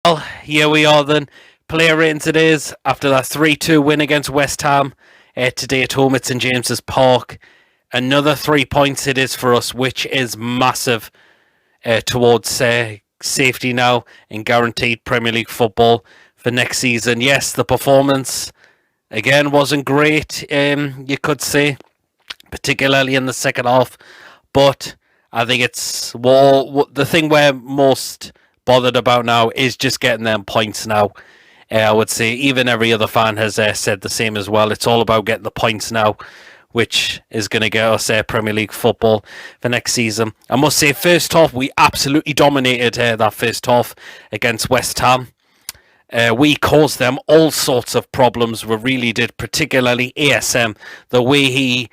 Well, here we are then. Player ratings it is after that 3-2 win against West Ham today at home at St James's Park. Another 3 points it is for us, which is massive towards safety now and guaranteed Premier League football for next season. Yes, the performance again wasn't great, you could say, particularly in the second half, but I think it's the thing we're most bothered about now is just getting them points now. I would say even every other fan has said the same as well. It's all about getting the points now, which is going to get us Premier League football for next season. I must say, first half, we absolutely dominated that first half against West Ham. We caused them all sorts of problems. We really did, particularly ASM. The way he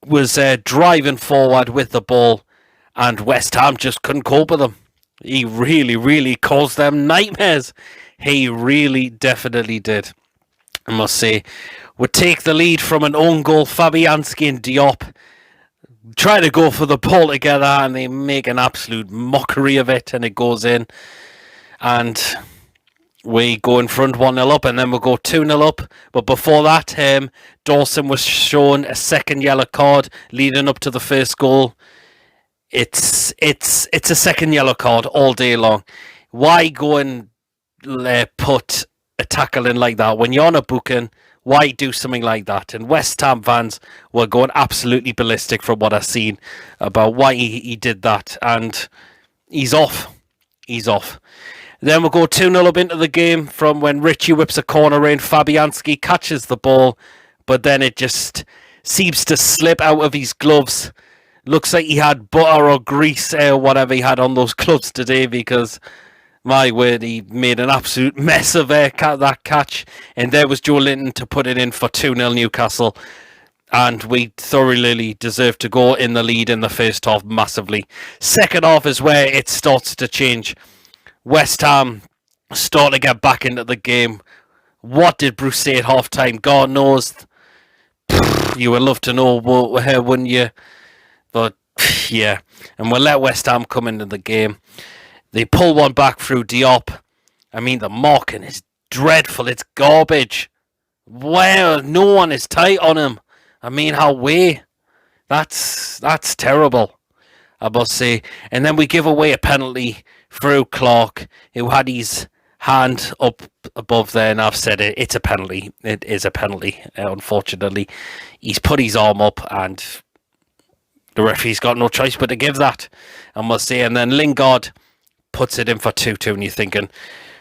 was driving forward with the ball, and West Ham just couldn't cope with him. He really, really caused them nightmares. He really definitely did. I must say, would take the lead from an own goal. Fabianski and Diop try to go for the ball together and they make an absolute mockery of it and it goes in. And we go in front 1-0 up and then we'll go 2-0 up. But before that, Dawson was shown a second yellow card leading up to the first goal. It's a second yellow card all day long. Why go and put a tackle in like that when you're on a booking? Why do something like that? And West Ham fans were going absolutely ballistic from what I've seen about why he did that. And he's off. He's off. Then we'll go 2-0 up into the game from when Richie whips a corner in. Fabianski catches the ball, but then it just seems to slip out of his gloves. Looks like he had butter or grease or whatever he had on those gloves today, because my word, he made an absolute mess of that catch. And there was Joe Linton to put it in for 2-0 Newcastle. And we thoroughly deserved to go in the lead in the first half massively. Second half is where it starts to change. West Ham start to get back into the game. What did Bruce say at half time? God knows. You would love to know, wouldn't you? But, yeah. And we'll let West Ham come into the game. They pull one back through Diop. I mean, the marking is dreadful. It's garbage. Well, no one is tight on him. I mean, how way? That's terrible, I must say. And then we give away a penalty through Clark, who had his hand up above there, and I've said it. It's a penalty. It is a penalty, unfortunately. He's put his arm up, and the referee's got no choice but to give that, I must say. And then Lingard puts it in for 2-2, and you're thinking,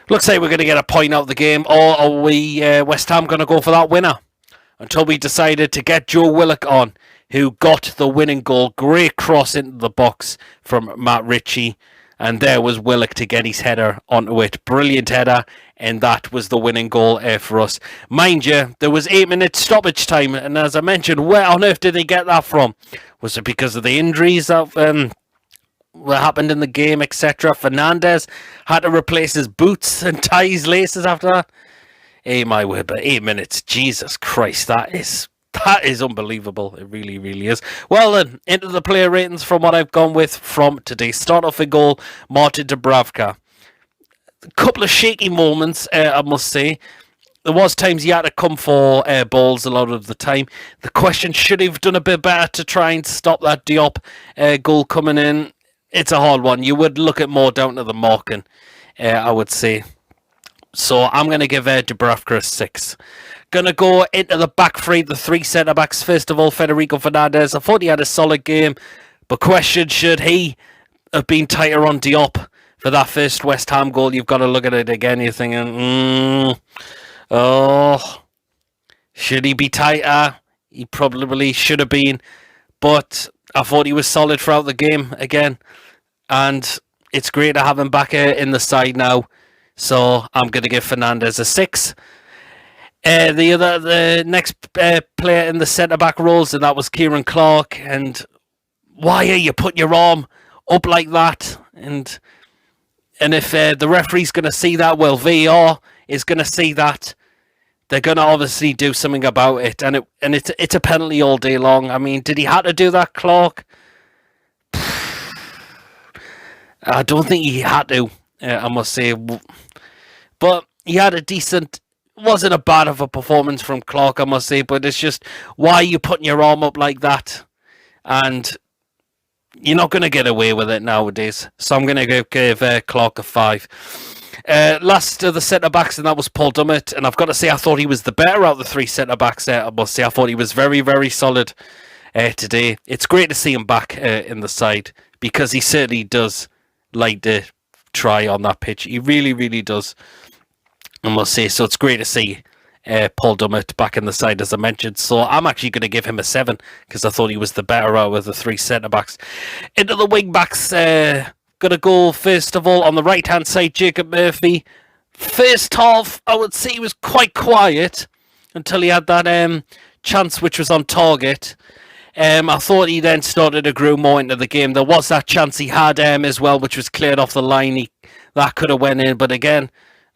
looks like we're going to get a point out of the game, or are we, West Ham, going to go for that winner? Until we decided to get Joe Willock on, who got the winning goal. Great cross into the box from Matt Ritchie, and there was Willock to get his header onto it. Brilliant header, and that was the winning goal for us. Mind you, there was 8 minutes stoppage time, and as I mentioned, where on earth did they get that from? Was it because of the injuries that what happened in the game, etc.? Fernandez had to replace his boots and tie his laces after that. Hey, my word, but 8 minutes, Jesus Christ, that is unbelievable. It really, really is. Well then, into the player ratings from what I've gone with from today. Start off with goal, Martin Dubravka. A couple of shaky moments, I must say. There was times he had to come for balls a lot of the time. The question, should he have done a bit better to try and stop that Diop goal coming in? It's a hard one. You would look at more down to the marking, I would say. So I'm going to give Dubravka a 6. Going to go into the back three, the 3 centre-backs. First of all, Federico Fernandez. I thought he had a solid game. But question, should he have been tighter on Diop for that first West Ham goal? You've got to look at it again. You're thinking, should he be tighter? He probably should have been. But I thought he was solid throughout the game again. And it's great to have him back in the side now. So I'm going to give Fernandez a 6. The next player in the centre-back roles, and that was Kieran Clark. And why are you putting your arm up like that? And if the referee's going to see that, well, VAR is going to see that. They're going to obviously do something about it. And it's a penalty all day long. I mean, did he have to do that, Clark? I don't think he had to, I must say. But he had a decent, wasn't a bad of a performance from Clark, I must say, but it's just, why are you putting your arm up like that? And you're not going to get away with it nowadays. So I'm going to give Clark a 5. Last of the centre-backs, and that was Paul Dummett. And I've got to say, I thought he was the better out of the 3 centre-backs. I must say, I thought he was very, very solid today. It's great to see him back in the side, because he certainly does like to try on that pitch. He really, really does, I must say. So it's great to see Paul Dummett back in the side, as I mentioned. So I'm actually going to give him a 7, because I thought he was the better out of the 3 centre-backs. Into the wing-backs, going to go, first of all, on the right-hand side, Jacob Murphy. First half, I would say he was quite quiet until he had that chance which was on target. I thought he then started to grow more into the game. There was that chance he had as well, which was cleared off the line. That could have went in. But again,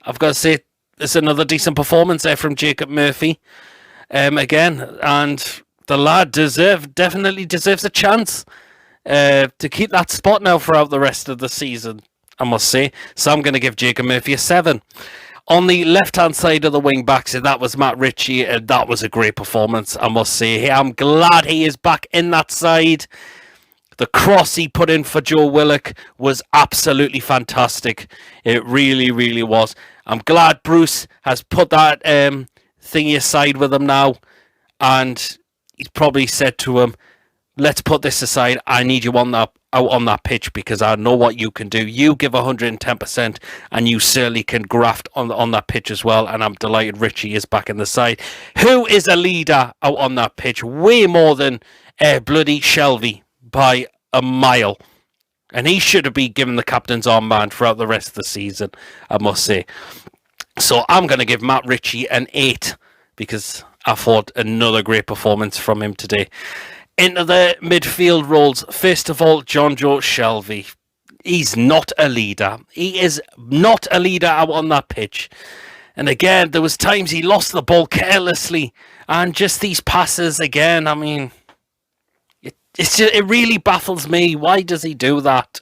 I've got to say, it's another decent performance there from Jacob Murphy. Again, and the lad definitely deserves a chance to keep that spot now throughout the rest of the season, I must say. So I'm going to give Jacob Murphy a 7. On the left-hand side of the wing-backs, that was Matt Ritchie, and that was a great performance, I must say. I'm glad he is back in that side. The cross he put in for Joe Willock was absolutely fantastic. It really, really was. I'm glad Bruce has put that thingy aside with him now, and he's probably said to him, let's put this aside. I need you out on that pitch, because I know what you can do. You give 110%, and you certainly can graft on that pitch as well. And I'm delighted Richie is back in the side. Who is a leader out on that pitch? Way more than bloody Shelby by a mile. And he should have been given the captain's armband throughout the rest of the season, I must say. So I'm going to give Matt Ritchie an 8, because I thought another great performance from him today. Into the midfield roles, first of all, John Joe Shelby. He's not a leader. He is not a leader out on that pitch. And again, there was times he lost the ball carelessly. And just these passes again, I mean, it really baffles me. Why does he do that?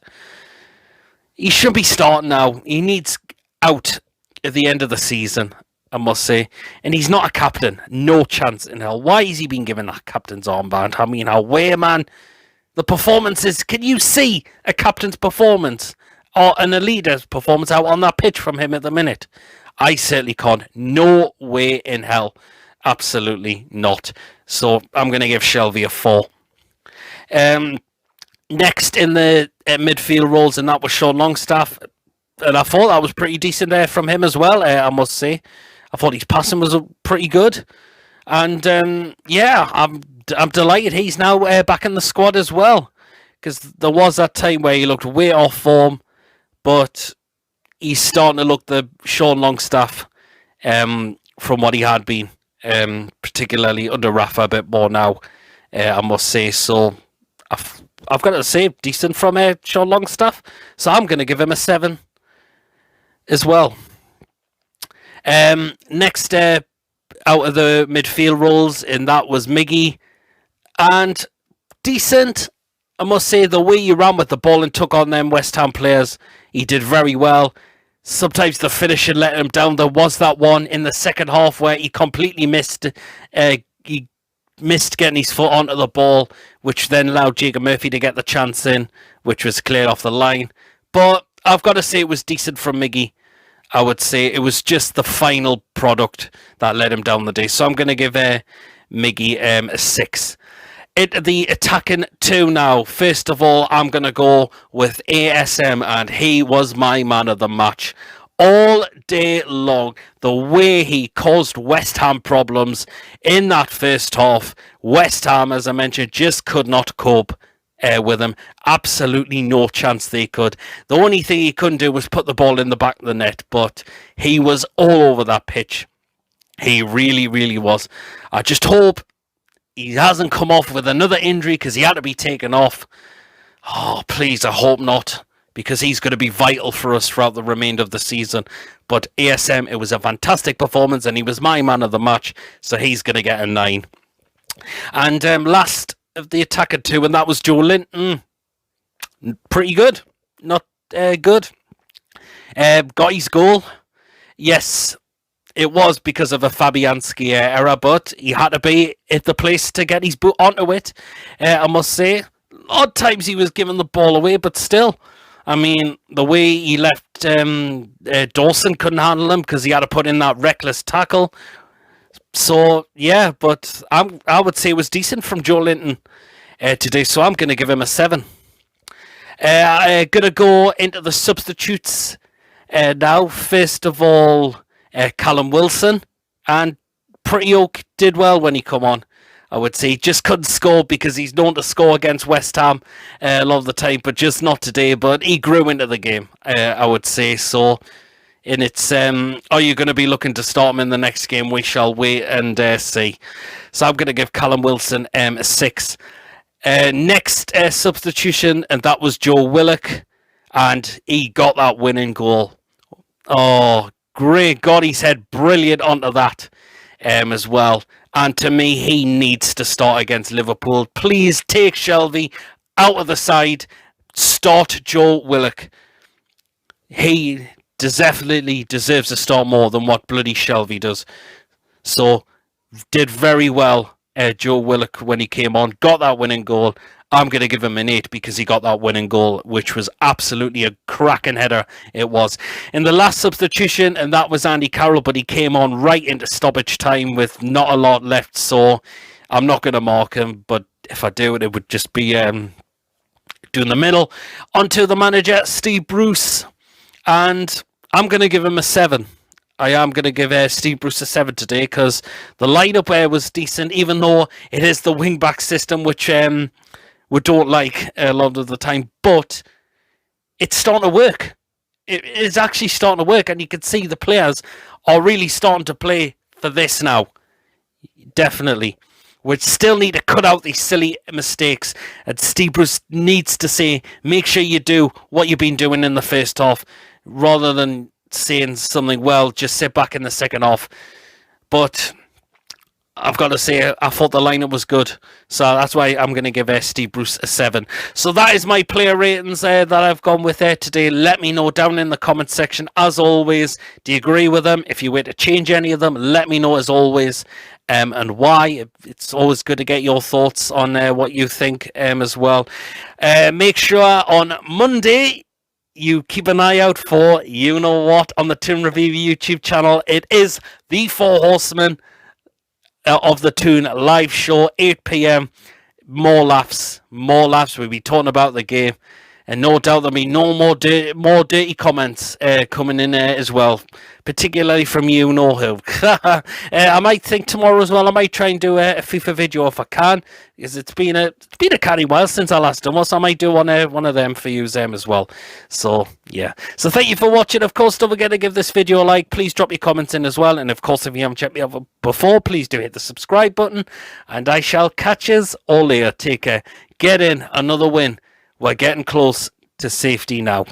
He should be starting now. He needs out at the end of the season, I must say. And he's not a captain. No chance in hell. Why has he been given that captain's armband? I mean, man. The performances. Can you see a captain's performance or an leader's performance out on that pitch from him at the minute? I certainly can't. No way in hell. Absolutely not. So I'm going to give Shelby a 4. Next in the midfield roles, and that was Sean Longstaff. And I thought that was pretty decent there from him as well, I must say. I thought his passing was pretty good. And yeah, I'm delighted he's now back in the squad as well. Because there was that time where he looked way off form. But he's starting to look the Sean Longstaff from what he had been. Particularly under Rafa a bit more now, I must say. So I've got to say, decent from Sean Longstaff. So I'm going to give him a 7 as well. Next out of the midfield roles, and that was Miggy. And decent, I must say, the way he ran with the ball and took on them West Ham players, he did very well. Sometimes the finishing let him down. There was that one in the second half where he completely missed. He missed getting his foot onto the ball, which then allowed Jacob Murphy to get the chance in, which was cleared off the line. But I've got to say it was decent from Miggy. I would say it was just the final product that let him down the day. So I'm going to give Miggy a 6. Into the attacking 2 now. First of all, I'm going to go with ASM, and he was my man of the match. All day long, the way he caused West Ham problems in that first half. West Ham, as I mentioned, just could not cope with him. Absolutely no chance they could. The only thing he couldn't do was put the ball in the back of the net, but he was all over that pitch. He really, really was. I just hope he hasn't come off with another injury, because he had to be taken off. Oh, please, I hope not, because he's going to be vital for us throughout the remainder of the season. But ASM, it was a fantastic performance, and he was my man of the match, so he's going to get a 9. And last of the attacker 2, and that was Joe Linton. Pretty good. Not good. Got his goal. Yes, it was because of a Fabianski error, but he had to be at the place to get his boot onto it. I must say, odd times he was giving the ball away, but still, I mean, the way he left Dawson couldn't handle him because he had to put in that reckless tackle. So yeah, but I would say it was decent from Joe Linton today. So I'm going to give him a 7. I'm going to go into the substitutes now. First of all, Callum Wilson, and Pretty Oak did well when he come on. I would say just couldn't score because he's known to score against West Ham a lot of the time, but just not today. But he grew into the game, I would say. So, and it's are you going to be looking to start him in the next game? We shall wait and see. So I'm going to give Callum Wilson a 6. Next substitution, and that was Joe Willock, and he got that winning goal. Oh, great! Got his head brilliant onto that as well. And to me, he needs to start against Liverpool. Please take Shelvey out of the side. Start Joe Willock. He definitely deserves to start more than what bloody Shelvey does. So, did very well, Joe Willock, when he came on. Got that winning goal. I'm going to give him an 8 because he got that winning goal, which was absolutely a cracking header it was. In the last substitution, and that was Andy Carroll, but he came on right into stoppage time with not a lot left, so I'm not going to mark him, but if I do it would just be doing the middle. Onto the manager, Steve Bruce, and I'm going to give him a 7. I am going to give Steve Bruce a 7 today because the lineup was decent, even though it is the wing-back system, which we don't like a lot of the time, but it's starting to work. It is actually starting to work, and you can see the players are really starting to play for this now. Definitely. We still need to cut out these silly mistakes, and Steve Bruce needs to say, make sure you do what you've been doing in the first half, rather than saying something, well, just sit back in the second half. But I've got to say, I thought the lineup was good. So that's why I'm going to give Steve Bruce a 7. So that is my player ratings that I've gone with today. Let me know down in the comment section. As always, do you agree with them? If you were to change any of them, let me know as always. And why. It's always good to get your thoughts on what you think as well. Make sure on Monday you keep an eye out for, you know what, on the Toon Review YouTube channel. It is the 4 Horsemen of the Toon live show, 8 p.m. More laughs. We'll be talking about the game, and no doubt there'll be no more dirty comments coming in as well, particularly from you know who. I might think tomorrow as well. I might try and do a FIFA video if I can, because it's been a canny while since I last done one, so I might do one of them for you as well. So yeah. So thank you for watching. Of course, don't forget to give this video a like. Please drop your comments in as well, and of course, if you haven't checked me out before, please do hit the subscribe button, and I shall catch yous all later. Take care. Get in another win. We're getting close to safety now.